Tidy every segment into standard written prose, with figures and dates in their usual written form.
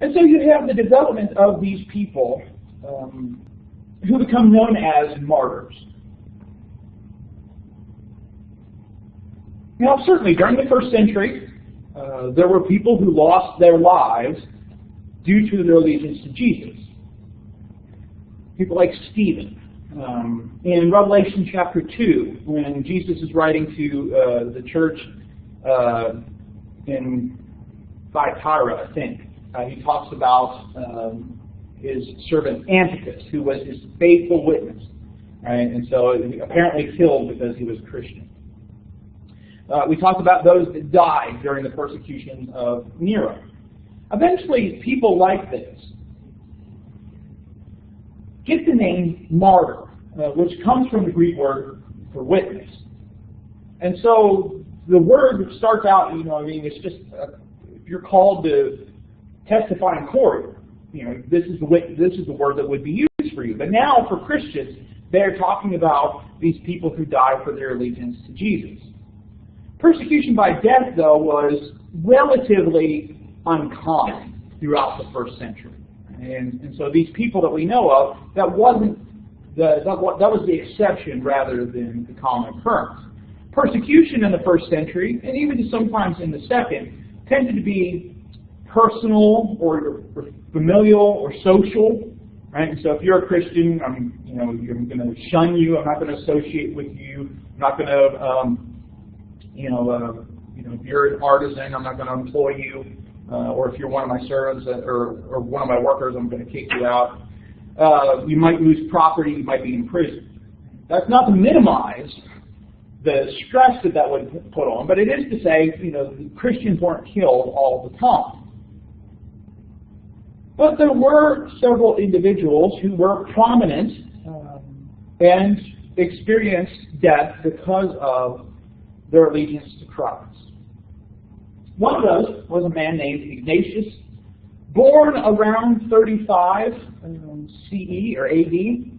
And so you have the development of these people who become known as martyrs. Now, certainly during the first century, there were people who lost their lives due to their allegiance to Jesus. People like Stephen. In Revelation chapter 2, when Jesus is writing to the church in Thyatira, I think, he talks about his servant Antipas, who was his faithful witness. Right? And so apparently killed because he was a Christian. We talked about those that died during the persecution of Nero. Eventually, people like this get the name martyr, which comes from the Greek word for witness. And so the word starts out, it's just, if you're called to testify in court, this is the word that would be used for you. But now for Christians, they're talking about these people who died for their allegiance to Jesus. Persecution by death, though, was relatively uncommon throughout the first century. And so these people that we know of, that was the exception rather than the common occurrence. Persecution in the first century, and even sometimes in the second, tended to be personal or familial or social. Right? And so if you're a Christian, I'm going to shun you. I'm not going to associate with you. I'm not going to, if you're an artisan, I'm not going to employ you. Or if you're one of my servants or one of my workers, I'm going to kick you out. You might lose property. You might be in prison. That's not to minimize the stress that would put on, but it is to say, Christians weren't killed all the time. But there were several individuals who were prominent and experienced death because of their allegiance to Christ. One of those was a man named Ignatius, born around 35 CE or AD. He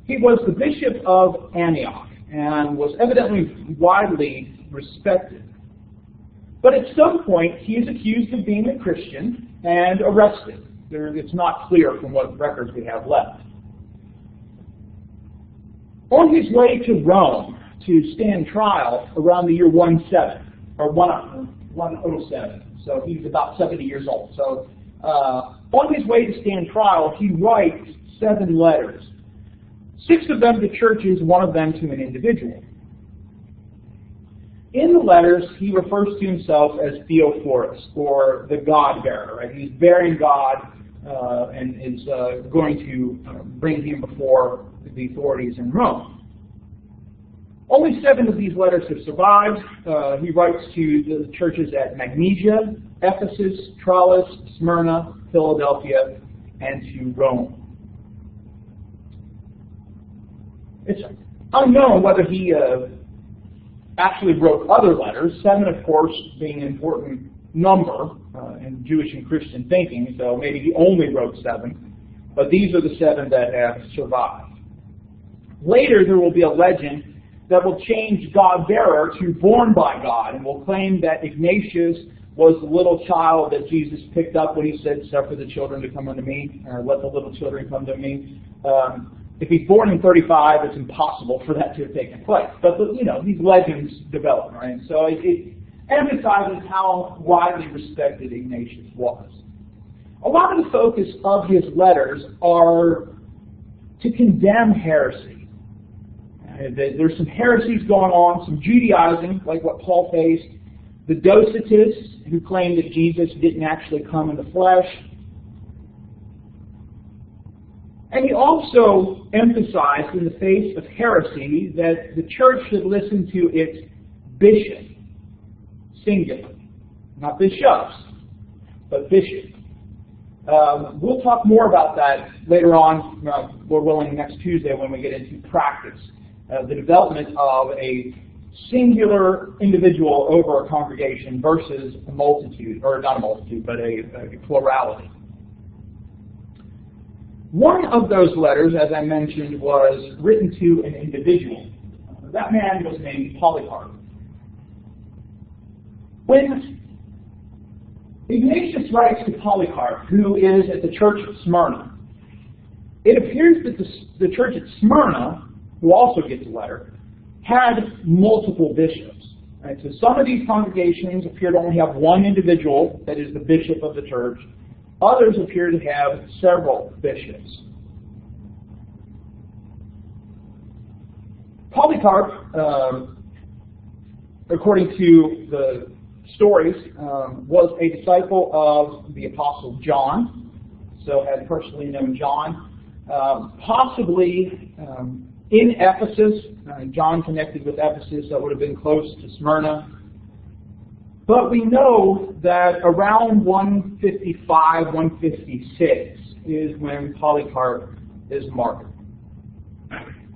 was the bishop of Antioch and was evidently widely respected. But at some point, he is accused of being a Christian and arrested. It's not clear from what records we have left. On his way to Rome to stand trial around the year 107. So he's about 70 years old. So on his way to stand trial, he writes 7 letters. 6 of them to churches, 1 of them to an individual. In the letters, he refers to himself as Theophorus, or the God-bearer. Right? He's bearing God and is going to bring him before the authorities in Rome. Only 7 of these letters have survived. He writes to the churches at Magnesia, Ephesus, Tralles, Smyrna, Philadelphia, and to Rome. It's unknown whether he actually wrote other letters, 7, of course, being an important number in Jewish and Christian thinking, so maybe he only wrote 7, but these are the 7 that have survived. Later, there will be a legend that will change God-bearer to born by God, and will claim that Ignatius was the little child that Jesus picked up when he said, "Suffer the children to come unto me," or "Let the little children come to me." If he's born in 35, it's impossible for that to have taken place. But these legends develop, right? So it emphasizes how widely respected Ignatius was. A lot of the focus of his letters are to condemn heresy. There's some heresies going on, some Judaizing, like what Paul faced. The Docetists, who claimed that Jesus didn't actually come in the flesh. And he also emphasized in the face of heresy that the church should listen to its bishop, singular. Not bishops, but bishop. We'll talk more about that later on, Lord willing, next Tuesday when we get into practice. The development of a singular individual over a congregation versus a multitude, or not a multitude, but a plurality. One of those letters, as I mentioned, was written to an individual. That man was named Polycarp. When Ignatius writes to Polycarp, who is at the church of Smyrna. It appears that the church at Smyrna, who also gets a letter, had multiple bishops. Right? So some of these congregations appear to only have one individual that is the bishop of the church. Others appear to have several bishops. Polycarp, according to the stories, was a disciple of the Apostle John, so had personally known John. Possibly in Ephesus, John connected with Ephesus, that would have been close to Smyrna. But we know that around 155, 156 is when Polycarp is martyred.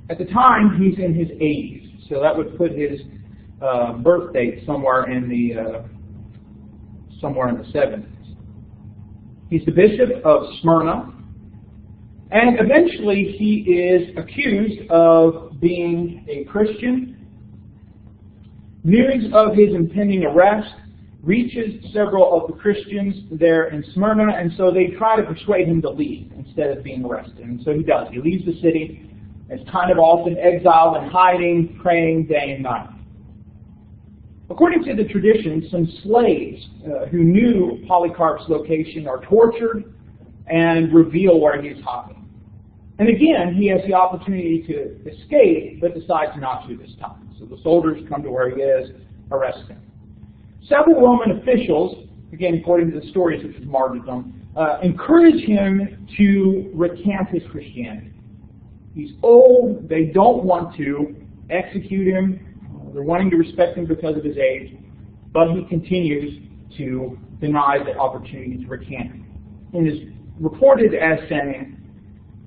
At the time, he's in his 80s, so that would put his birth date somewhere in the 70s. He's the bishop of Smyrna, and eventually he is accused of being a Christian. News of his impending arrest reaches several of the Christians there in Smyrna, and so they try to persuade him to leave instead of being arrested. And so he does. He leaves the city, is kind of often exiled and hiding, praying day and night. According to the tradition, some slaves who knew Polycarp's location are tortured and reveal where he is hiding. And again, he has the opportunity to escape, but decides not to this time. So the soldiers come to where he is, arrest him. Several Roman officials, again according to the stories of his martyrdom, encourage him to recant his Christianity. He's old, they don't want to execute him, they're wanting to respect him because of his age, but he continues to deny the opportunity to recant. And is reported as saying,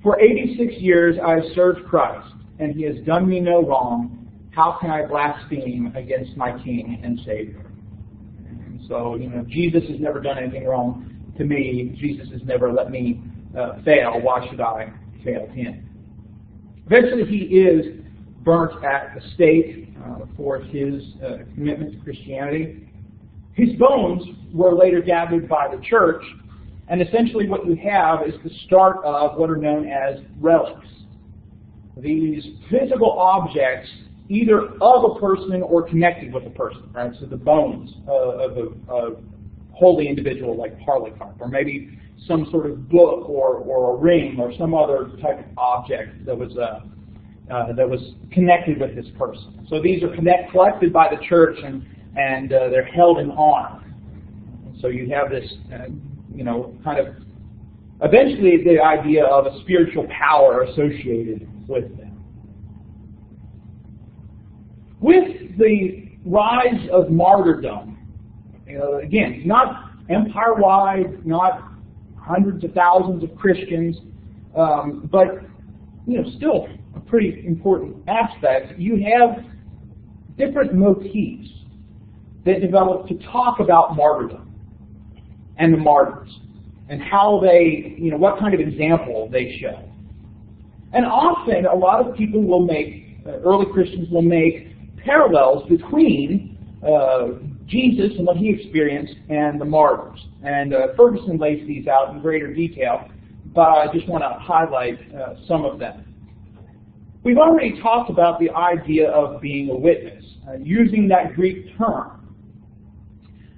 "For 86 years I have served Christ, and he has done me no wrong. How can I blaspheme against my King and Savior?" And so, Jesus has never done anything wrong to me. Jesus has never let me fail. Why should I fail him? Eventually he is burnt at the stake for his commitment to Christianity. His bones were later gathered by the church, and essentially what you have is the start of what are known as relics. These physical objects, either of a person or connected with a person, right? So the bones of a holy individual like Polycarp, or maybe some sort of book or a ring or some other type of object that was connected with this person. So these are collected by the church and they're held in honor. So you have this, kind of, eventually the idea of a spiritual power associated with them. With the rise of martyrdom, again, not empire-wide, not hundreds of thousands of Christians, but still a pretty important aspect. You have different motifs that develop to talk about martyrdom and the martyrs and how they, what kind of example they show. And often a lot of people will make, early Christians will make parallels between Jesus and what he experienced and the martyrs. And Ferguson lays these out in greater detail, but I just want to highlight some of them. We've already talked about the idea of being a witness, using that Greek term.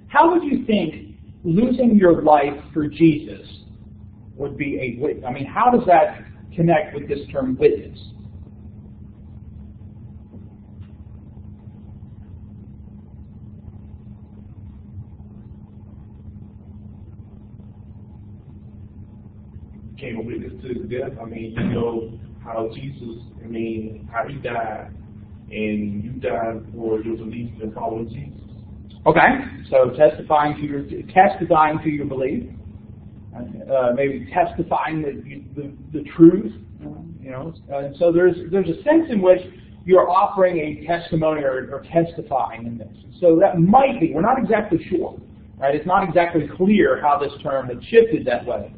How would you think losing your life for Jesus would be a witness? I mean, how does that connect with this term witness? Became a witness to his death. I mean, how Jesus, how he died, and you died for your beliefs and following Jesus. Okay, so testifying to your belief, maybe testifying the truth, And so there's a sense in which you're offering a testimony or testifying in this. So that might be, we're not exactly sure, right? It's not exactly clear how this term had shifted that way.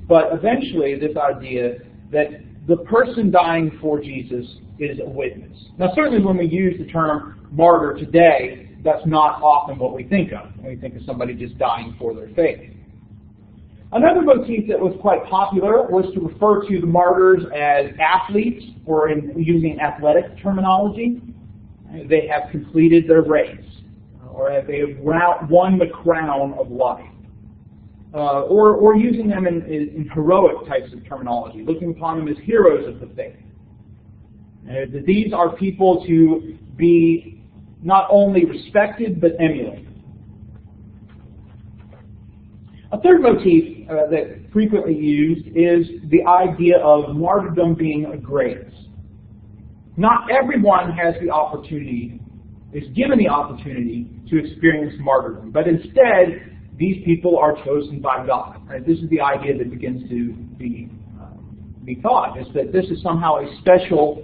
But eventually this idea that the person dying for Jesus is a witness. Now certainly when we use the term martyr today, that's not often what we think of when we think of somebody just dying for their faith. Another motif that was quite popular was to refer to the martyrs as athletes, or in using athletic terminology. They have completed their race, or they have won the crown of life. Or using them in heroic types of terminology, looking upon them as heroes of the faith. These are people to be not only respected, but emulated. A third motif that's frequently used is the idea of martyrdom being a grace. Not everyone has the opportunity, is given the opportunity to experience martyrdom, but instead, these people are chosen by God. Right? This is the idea that begins to be taught, is that this is somehow a special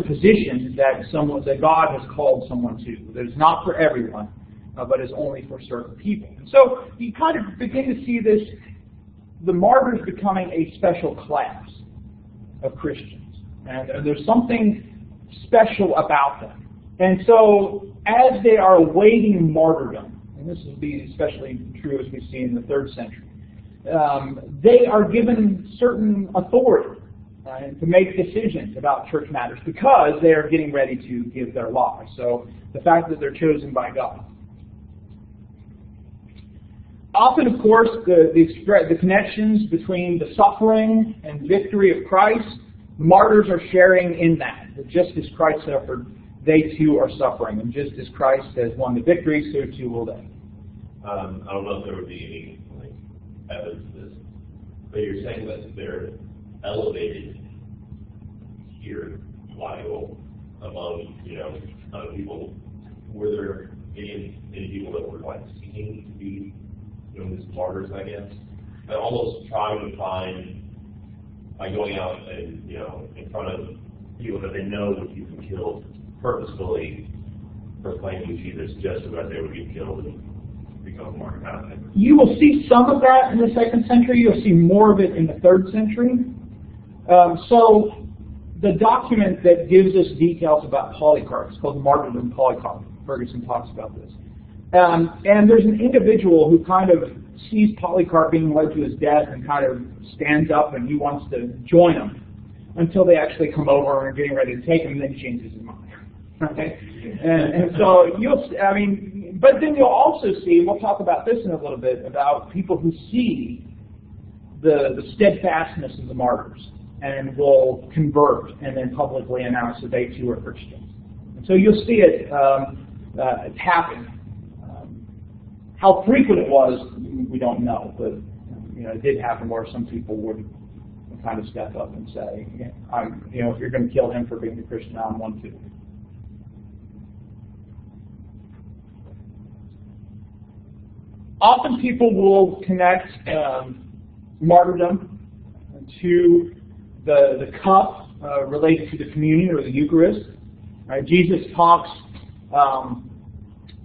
position that God has called someone to. That is not for everyone, but is only for certain people. And so you kind of begin to see this, the martyrs becoming a special class of Christians. And there's something special about them. And so as they are awaiting martyrdom, and this will be especially true as we see in the 3rd century, they are given certain authority to make decisions about church matters because they are getting ready to give their lives. So the fact that they're chosen by God. Often, of course, the connections between the suffering and victory of Christ, the martyrs are sharing in that. Just as Christ suffered, they too are suffering. And just as Christ has won the victory, so too will they. I don't know if there would be any evidence of this, but you're saying that they're elevated here, while among other people. Were there any people that were seeking to be these martyrs? I guess and almost trying to find by going out and in front of people that they know would be killed, purposefully proclaiming Jesus just so that they would be killed and become a martyr. You will see some of that in the 2nd century. You'll see more of it in the 3rd century. So the document that gives us details about Polycarp is called the Martyrdom of Polycarp. Ferguson talks about this. And there's an individual who kind of sees Polycarp being led to his death and kind of stands up and he wants to join him until they actually come over and are getting ready to take him, and then he changes his mind. Okay? And so but then you'll also see, we'll talk about this in a little bit, about people who see the steadfastness of the martyrs and will convert and then publicly announce that they too are Christians. And so you'll see it happen. How frequent it was, we don't know, but it did happen where some people would kind of step up and say, if you're going to kill him for being a Christian, I'm one too. Often people will connect martyrdom to the cup related to the communion or the Eucharist. Right? Jesus talks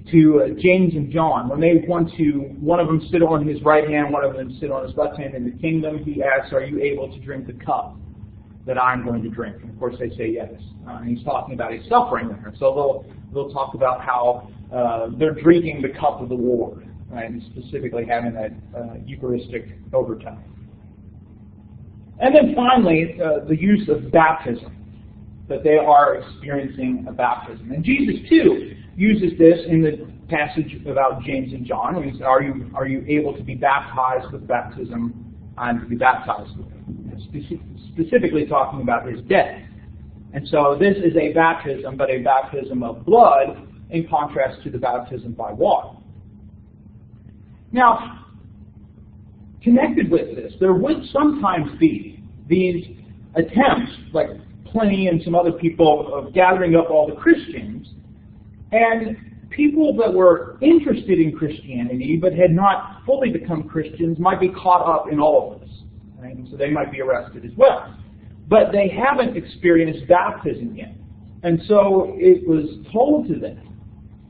to James and John. When they want to, one of them sit on his right hand, one of them sit on his left hand in the kingdom, he asks, are you able to drink the cup that I'm going to drink? And of course they say yes. And he's talking about his suffering there. So they'll talk about how they're drinking the cup of the Lord, right? And specifically having that Eucharistic overtone. And then finally, the use of baptism, that they are experiencing a baptism. And Jesus too uses this in the passage about James and John. When he says, are you able to be baptized with baptism I'm to be baptized with? Specifically talking about his death. And so this is a baptism, but a baptism of blood in contrast to the baptism by water. Now, connected with this, there would sometimes be these attempts, like Pliny and some other people, of gathering up all the Christians, and people that were interested in Christianity but had not fully become Christians might be caught up in all of this. Right? And so they might be arrested as well. But they haven't experienced baptism yet. And so it was told to them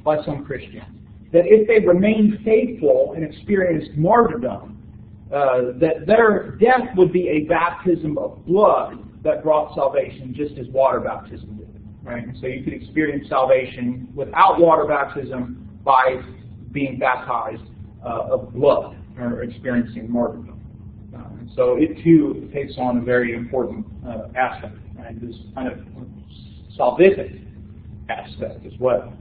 by some Christians that if they remained faithful and experienced martyrdom, that their death would be a baptism of blood that brought salvation, just as water baptism did. right? And so you could experience salvation without water baptism by being baptized of blood or experiencing martyrdom. And so it too takes on a very important aspect, and this kind of salvific aspect as well.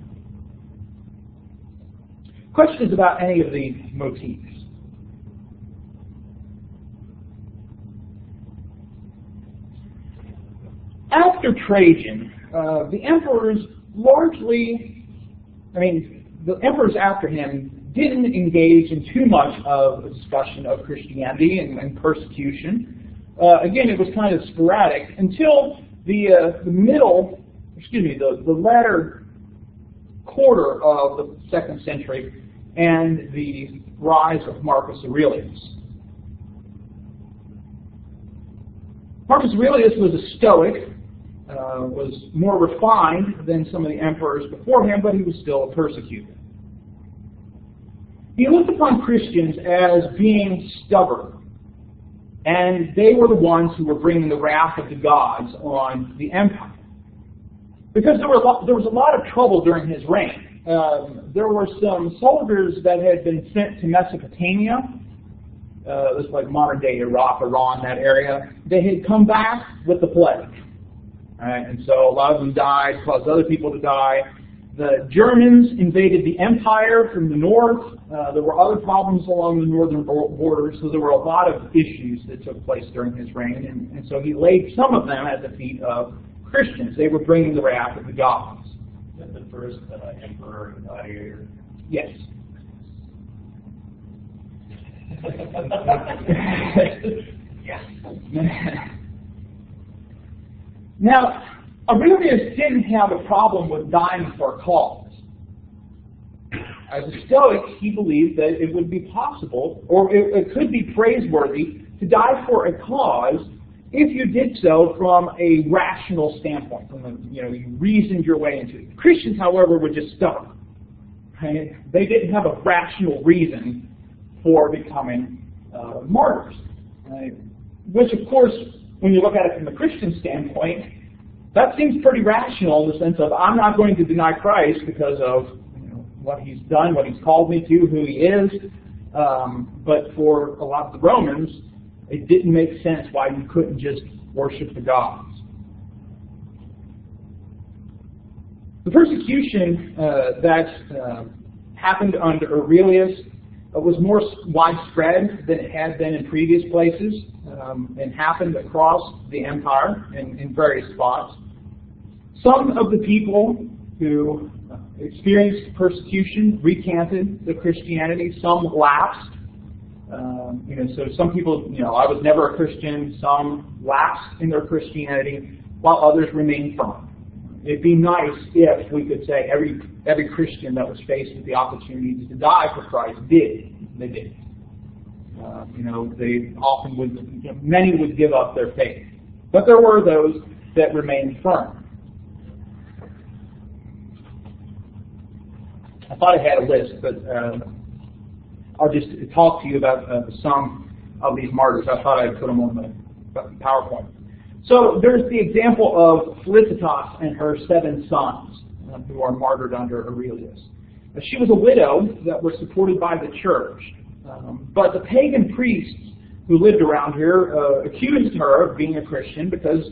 Questions about any of the motifs? After Trajan, the emperors largely, the emperors after him didn't engage in too much of a discussion of Christianity and persecution. Again, it was kind of sporadic until the latter quarter of the 2nd century and the rise of Marcus Aurelius. Marcus Aurelius was a Stoic, was more refined than some of the emperors before him, but he was still a persecutor. He looked upon Christians as being stubborn, and they were the ones who were bringing the wrath of the gods on the empire. Because there was a lot of trouble during his reign. There were some soldiers that had been sent to Mesopotamia. This was like modern-day Iraq, Iran, that area. They had come back with the plague. Right? And so a lot of them died, caused other people to die. The Germans invaded the empire from the north. There were other problems along the northern border, so there were a lot of issues that took place during his reign. And so he laid some of them at the feet of Christians. They were bringing the wrath of the gods. Is that the first emperor and gladiator? Yes. Yeah. Now, Aurelius didn't have a problem with dying for a cause. As a Stoic, he believed that it would be possible, or it could be praiseworthy, to die for a cause if you did so from a rational standpoint, you reasoned your way into it. Christians, however, were just stubborn. Right? They didn't have a rational reason for becoming martyrs. Right? Which, of course, when you look at it from the Christian standpoint, that seems pretty rational in the sense of, I'm not going to deny Christ because of what he's done, what he's called me to, who he is. But for a lot of the Romans, it didn't make sense why you couldn't just worship the gods. The persecution that happened under Aurelius was more widespread than it had been in previous places, and happened across the empire in various spots. Some of the people who experienced persecution recanted their Christianity. Some lapsed. So some people, I was never a Christian. Some lapsed in their Christianity, while others remained firm. It'd be nice if we could say every Christian that was faced with the opportunity to die for Christ did. They did. They often would. Many would give up their faith, but there were those that remained firm. I thought I had a list, but I'll just talk to you about some of these martyrs. I thought I'd put them on the PowerPoint. So there's the example of Felicitas and her 7 sons who are martyred under Aurelius. She was a widow that was supported by the church, but the pagan priests who lived around here accused her of being a Christian because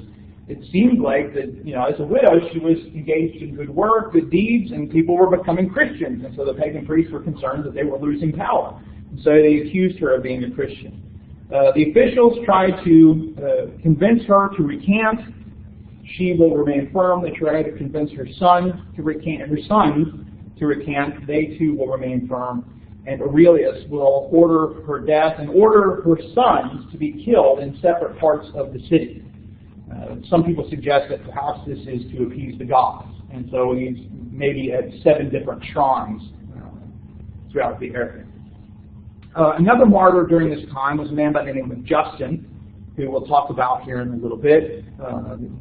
it seemed like that, as a widow, she was engaged in good work, good deeds, and people were becoming Christians. And so the pagan priests were concerned that they were losing power. And so they accused her of being a Christian. The officials tried to convince her to recant. She will remain firm. They tried to convince her son to recant. Her sons to recant. They too will remain firm. And Aurelius will order her death and order her sons to be killed in separate parts of the city. Some people suggest that perhaps this is to appease the gods. And so he's maybe at 7 different shrines throughout the area. Another martyr during this time was a man by the name of Justin, who we'll talk about here in a little bit.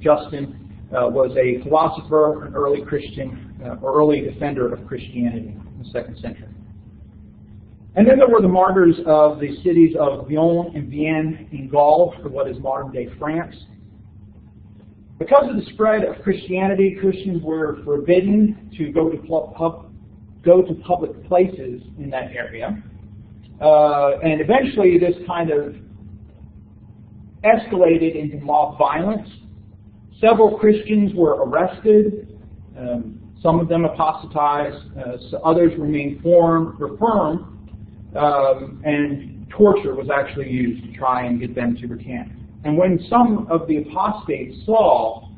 Justin was a philosopher, an early Christian, or early defender of Christianity in the 2nd century. And then there were the martyrs of the cities of Lyon and Vienne in Gaul, for what is modern-day France. Because of the spread of Christianity, Christians were forbidden to go to public places in that area. And eventually this kind of escalated into mob violence. Several Christians were arrested. Some of them apostatized. So others remained reformed. And torture was actually used to try and get them to recant. And when some of the apostates saw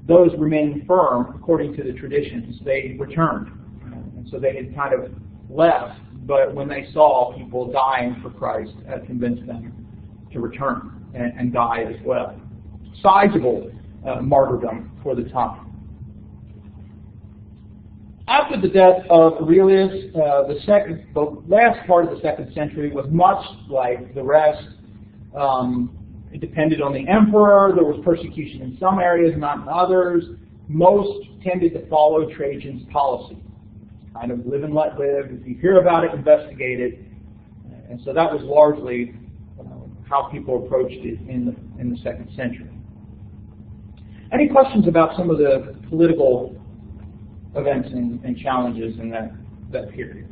those remaining firm, according to the traditions, they returned. And so they had kind of left, but when they saw people dying for Christ, that convinced them to return and die as well. Sizable martyrdom for the time. After the death of Aurelius, the last part of the 2nd century was much like the rest. It depended on the emperor. There was persecution in some areas, not in others. Most tended to follow Trajan's policy. Kind of live and let live. If you hear about it, investigate it. And so that was largely how people approached it in the 2nd century. Any questions about some of the political events and challenges in that period?